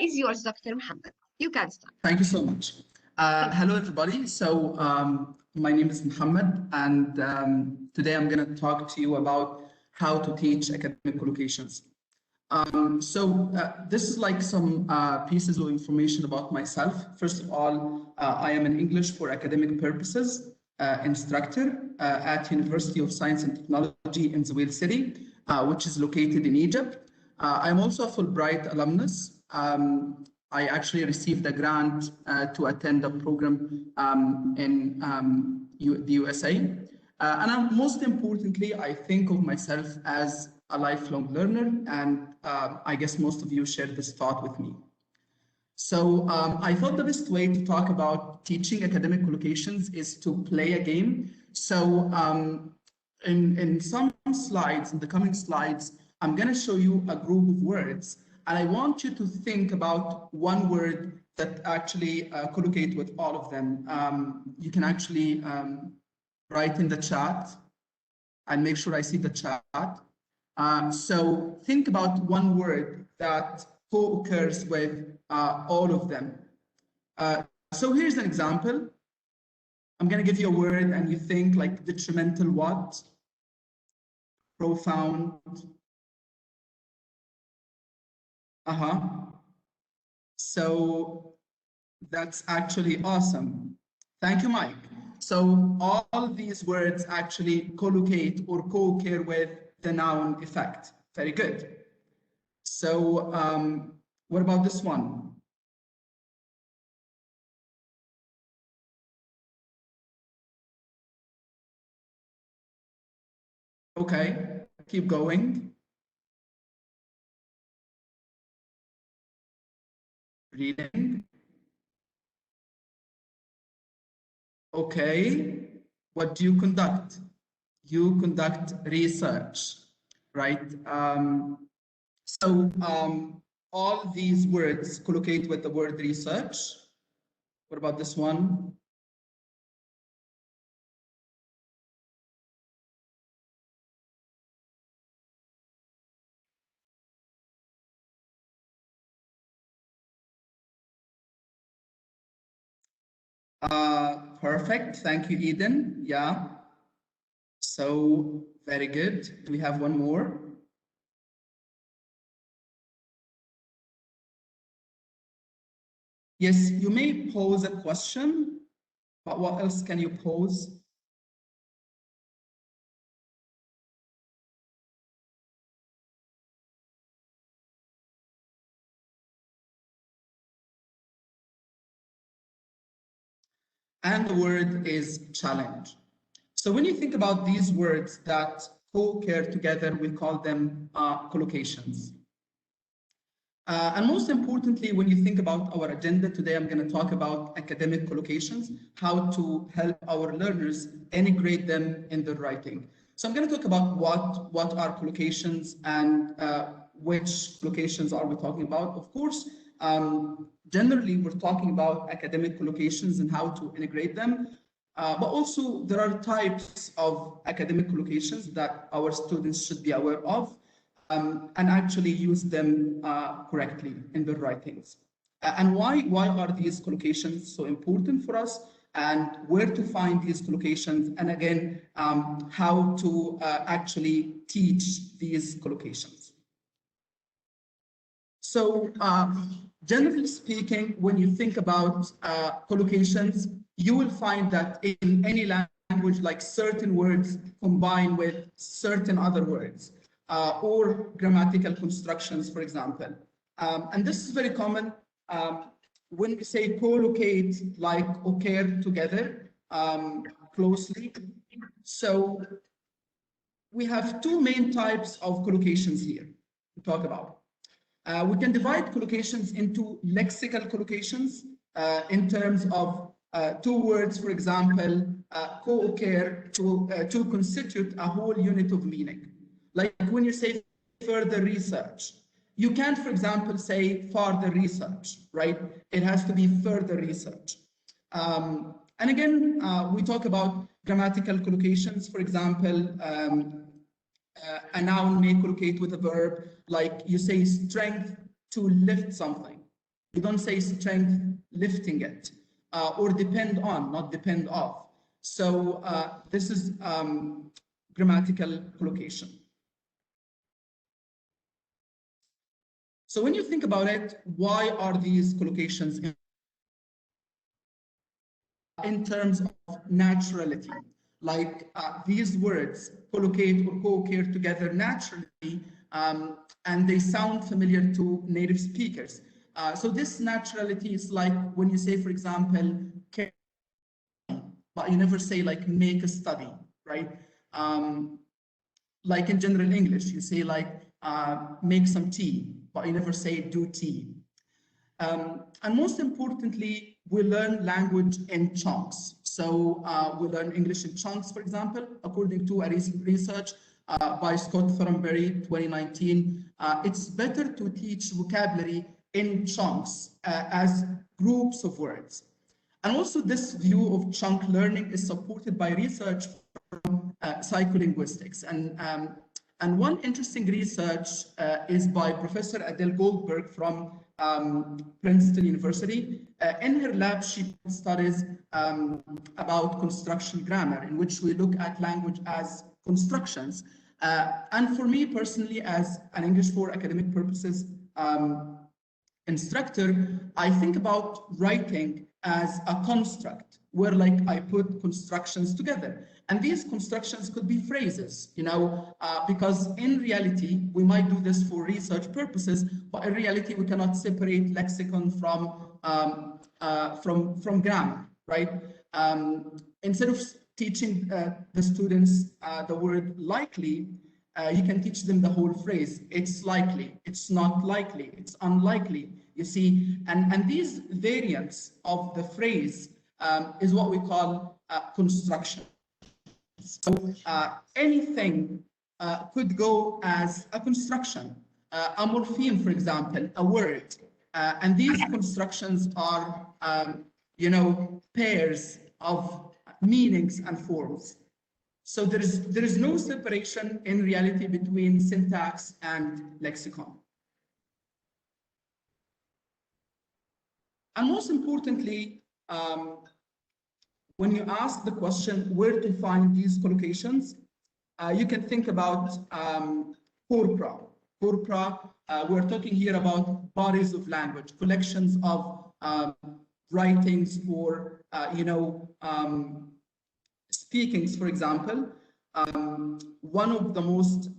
is yours, Dr. Mohamed. You can start. Thank you so much. Hello, everybody. So my name is Mohamed, and today I'm going to talk to you about how to teach academic collocations. This is like some pieces of information about myself. First of all, I am an English for academic purposes instructor at University of Science and Technology in Zawil City, which is located in Egypt. I'm also a Fulbright alumnus. I actually received a grant to attend a program in the USA. Most importantly, I think of myself as a lifelong learner, and I guess most of you share this thought with me. So I thought the best way to talk about teaching academic collocations is to play a game. So in some slides, in the coming slides, I'm going to show you a group of words, and I want you to think about one word that actually collocate with all of them. You can actually write in the chat and make sure I see the chat. So think about one word that co-occurs with all of them. So here's an example. I'm going to give you a word and you think like detrimental what? Profound. So that's actually awesome. Thank you, Mike. So all these words actually collocate or co-occur with the noun effect. Very good. So what about this one? Okay, keep going. Reading. Okay, what do you conduct? You conduct research, right? All these words collocate with the word research. What about this one? Perfect. Thank you, Eden. Yeah. So very good. Do we have one more? Yes, you may pose a question, but what else can you pose? And the word is challenge. So when you think about these words that co-occur together, we call them collocations. And most importantly, when you think about our agenda today, I'm going to talk about academic collocations, how to help our learners integrate them in their writing. So I'm going to talk about what are collocations and which collocations are we talking about. Of course, generally, we're talking about academic collocations and how to integrate them. But also, there are types of academic collocations that our students should be aware of and actually use them correctly in their writings. And why are these collocations so important for us, and where to find these collocations, and again, how to actually teach these collocations. So generally speaking, when you think about collocations, you will find that in any language, like certain words combine with certain other words or grammatical constructions, for example. And this is very common when we say collocate, like occur together closely. So we have two main types of collocations here to talk about. We can divide collocations into lexical collocations in terms of two words, for example, co-occur to constitute a whole unit of meaning. Like when you say further research, you can't, for example, say further research, right? It has to be further research. And again, we talk about grammatical collocations. For example, a noun may collocate with a verb, like you say strength to lift something, You don't say strength lifting it, or depend on, not depend of. So this is grammatical collocation. So when you think about it, why are these collocations in terms of naturality? Like these words collocate or co-occur together naturally, and they sound familiar to native speakers. So this naturality is like when you say, for example, but you never say like make a study, right? Like in general English, you say like make some tea, but you never say do tea. And most importantly, we learn language in chunks. So we learn English in chunks, for example, according to a recent research by Scott Thornberry, 2019. It's better to teach vocabulary in chunks as groups of words. And also this view of chunk learning is supported by research from psycholinguistics. And one interesting research is by Professor Adele Goldberg from Princeton University. In her lab, she studies about construction grammar, in which we look at language as constructions. And for me personally, as an English for academic purposes instructor, I think about writing as a construct where like I put constructions together. And these constructions could be phrases, you know, because in reality, we might do this for research purposes, but in reality, we cannot separate lexicon from grammar, right? Instead of teaching the students the word likely, you can teach them the whole phrase. It's likely, it's not likely, it's unlikely, you see. And these variants of the phrase is what we call construction. So anything could go as a construction, a morpheme, for example, a word. And these constructions are, you know, pairs of meanings and forms. So there is no separation in reality between syntax and lexicon. And most importantly, when you ask the question where to find these collocations, you can think about corpora. Corpora, we're talking here about bodies of language, collections of writings or, you know, speakings, for example. One of the most,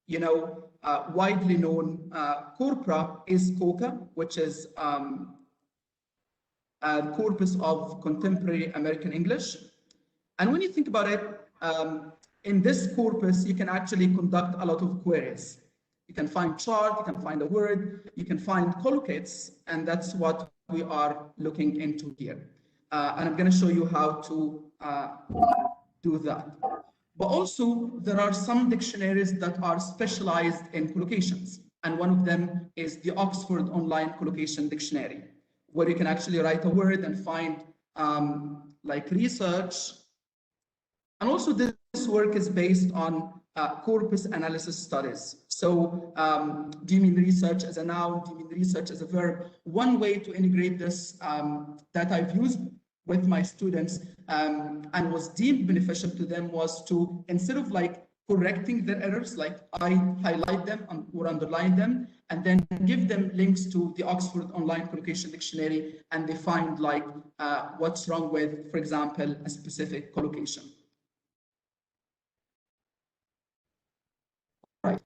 you know, widely known corpora is COCA, which is corpus of contemporary American English. And when you think about it, in this corpus, you can actually conduct a lot of queries. You can find chart, you can find a word, you can find collocates, and that's what we are looking into here. And I'm going to show you how to do that. But also, there are some dictionaries that are specialized in collocations. And one of them is the Oxford Online Collocation Dictionary, where you can actually write a word and find like research. And also this work is based on corpus analysis studies. So do you mean research as a noun? Do you mean research as a verb? One way to integrate this that I've used with my students and was deemed beneficial to them was to, instead of like correcting their errors, like I highlight them or underline them, and then give them links to the Oxford Online Collocation Dictionary, and they find like what's wrong with, for example, a specific collocation. Right.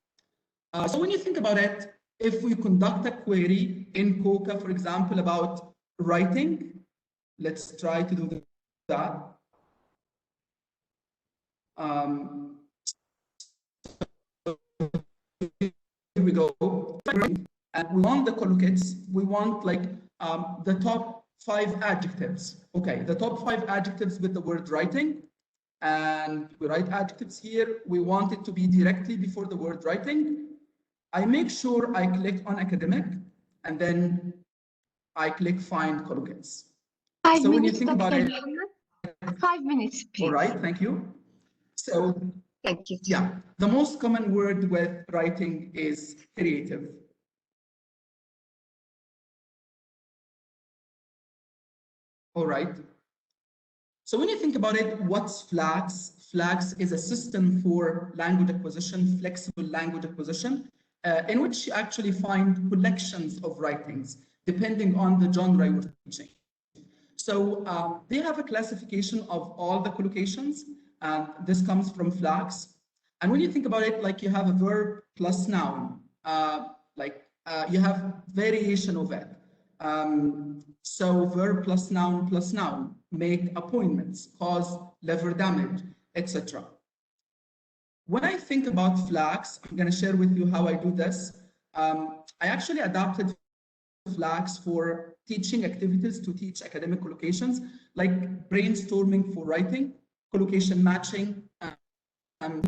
So when you think about it, if we conduct a query in COCA, for example, about writing, let's try to do that. Here we go. And we want the collocates. We want like the top 5 adjectives. Okay, the top 5 adjectives with the word writing. And we write adjectives here. We want it to be directly before the word writing. I make sure I click on academic, and then I click find collocates. 5 so minutes, when you think about it, 5 minutes, please. All right, thank you. So thank you. Yeah, the most common word with writing is creative. All right. So when you think about it, what's Flax? Flax is a system for language acquisition, flexible language acquisition, in which you actually find collections of writings, depending on the genre you're teaching. So they have a classification of all the collocations, and this comes from Flax. And when you think about it, like you have a verb plus noun, you have variation of it. So verb plus noun, make appointments, cause liver damage, etc. When I think about Flax, I'm going to share with you how I do this. I actually adapted Flax for teaching activities to teach academic collocations, like brainstorming for writing, collocation matching,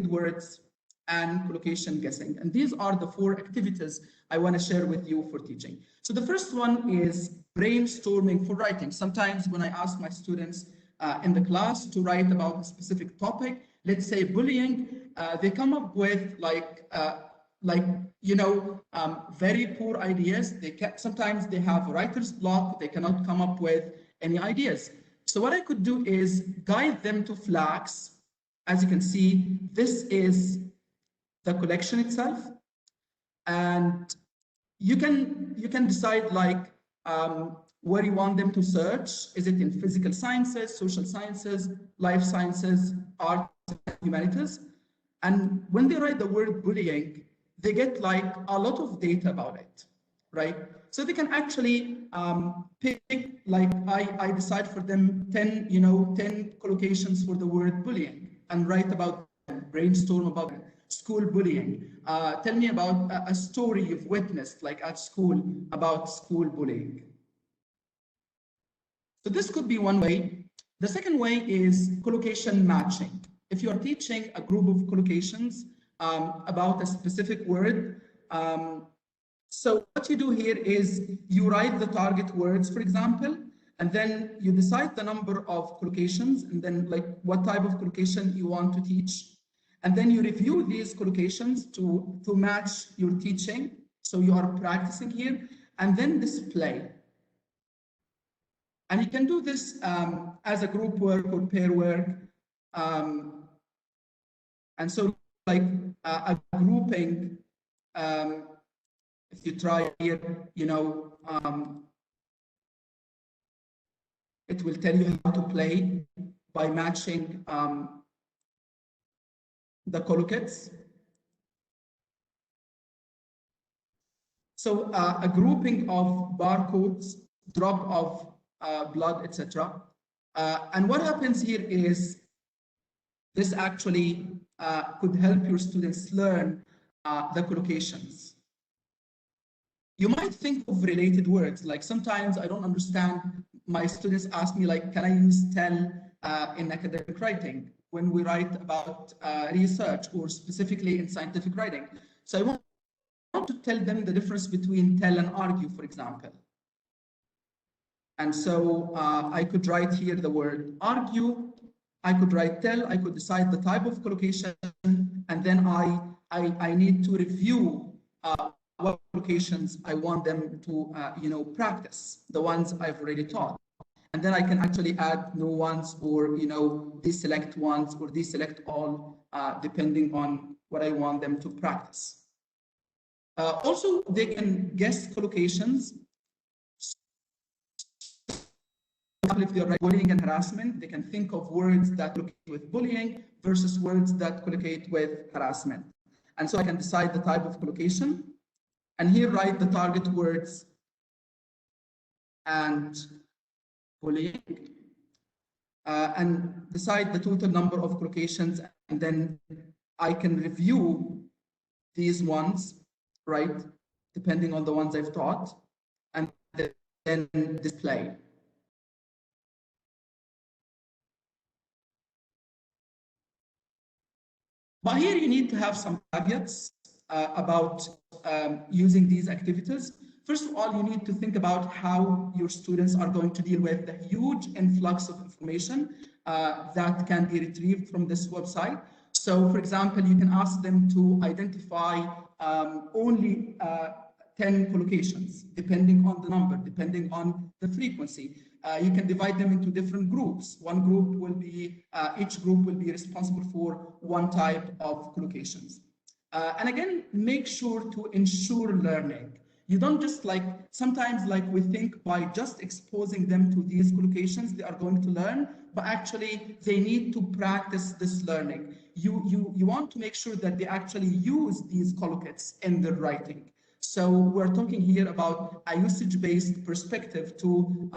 words, and collocation guessing. And these are the 4 activities I want to share with you for teaching. So the first one is brainstorming for writing. Sometimes when I ask my students in the class to write about a specific topic, let's say bullying, they come up with very poor ideas. Sometimes they have writer's block. They cannot come up with any ideas. So what I could do is guide them to Flax. As you can see, this is the collection itself, and you can decide where you want them to search. Is it in physical sciences, social sciences, life sciences, art, humanities? And when they write the word bullying, they get a lot of data about it, right? So they can actually pick, I decide for them 10 collocations for the word bullying and write about them, brainstorm about them. School bullying. Tell me about a story you've witnessed, like at school, about school bullying. So this could be one way. The second way is collocation matching. If you are teaching a group of collocations about a specific word, so what you do here is you write the target words, for example, and then you decide the number of collocations, and then what type of collocation you want to teach. And then you review these collocations to match your teaching. So you are practicing here, and then display. And you can do this as a group work or pair work. And so a grouping, if you try here, it will tell you how to play by matching the collocates. So a grouping of barcodes, drop of blood, etc. And what happens here is this actually could help your students learn the collocations. You might think of related words, like sometimes I don't understand, my students ask me can I use tell in academic writing when we write about research or specifically in scientific writing. So I want to tell them the difference between tell and argue, for example. And so I could write here the word argue, I could write tell, I could decide the type of collocation, and then I need to review what collocations I want them to practice, the ones I've already taught. And then I can actually add new ones, or deselect ones, or deselect all, depending on what I want them to practice. Also, they can guess collocations. If they're writing bullying and harassment, they can think of words that collocate with bullying versus words that collocate with harassment. And so I can decide the type of collocation, and here write the target words and bullying, and decide the total number of collocations, and then I can review these ones, right, depending on the ones I've taught, and then display. But here you need to have some caveats about using these activities. First of all, you need to think about how your students are going to deal with the huge influx of information that can be retrieved from this website. So, for example, you can ask them to identify only 10 collocations, depending on the number, depending on the frequency. You can divide them into different groups. One group will be, each group will be responsible for one type of collocations. And again, make sure to ensure learning. You don't just like, sometimes like we think by just exposing them to these collocations, they are going to learn, but actually they need to practice this learning. You want to make sure that they actually use these collocates in their writing. So we're talking here about a usage-based perspective to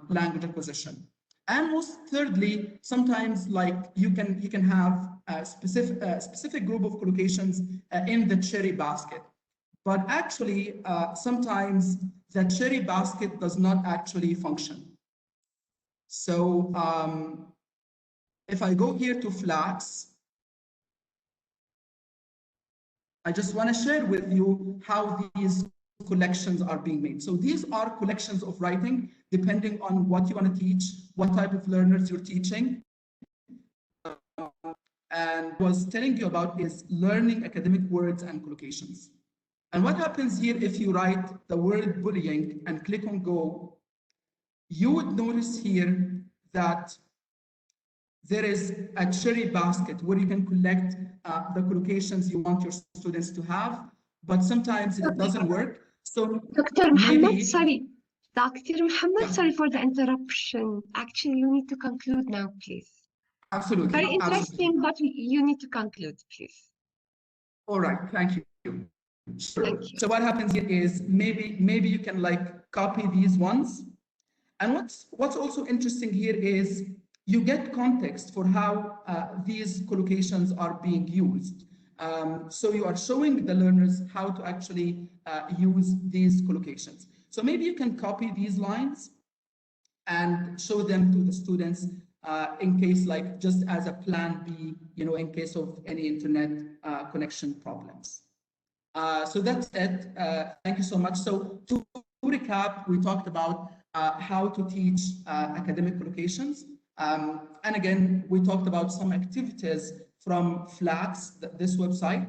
language acquisition. And most thirdly, sometimes like you can have a specific group of collocations in the cherry basket. But actually, sometimes the cherry basket does not actually function. So if I go here to Flax, I just want to share with you how these collections are being made. So these are collections of writing, depending on what you want to teach, what type of learners you're teaching. And what I was telling you about is learning academic words and collocations. And what happens here if you write the word bullying and click on go, you would notice here that there is a cherry basket where you can collect the collocations you want your students to have, but sometimes it doesn't work. So Dr. Mohamed, sorry. Dr. Mohamed, sorry for the interruption. Actually, you need to conclude now, please. Absolutely. Very interesting, but you need to conclude, please. All right, thank you. Sure. Thank you. So what happens here is maybe you can like copy these ones. And what's also interesting here is you get context for how these collocations are being used. So you are showing the learners how to actually use these collocations. So maybe you can copy these lines and show them to the students in case like just as a plan B, in case of any internet connection problems. So that's it. Thank you so much. So to recap, we talked about how to teach academic collocations. And again, we talked about some activities from Flax, this website.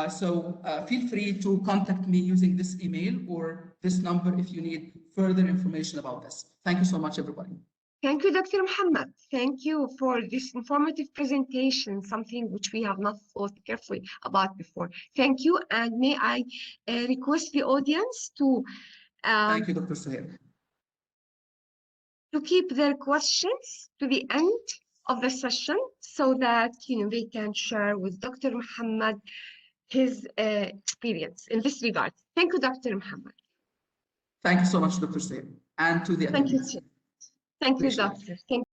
So feel free to contact me using this email or this number if you need further information about this. Thank you so much, everybody. Thank you, Dr. Mohamed. Thank you for this informative presentation, something which we have not thought carefully about before. Thank you, and may I request the audience to Thank you, Dr. Suhail. To keep their questions to the end of the session so that they can share with Dr. Mohamed his experience in this regard. Thank you, Dr. Mohamed. Thank you so much, Dr. Suhail, and to the Thank you, Doctor. Thank you.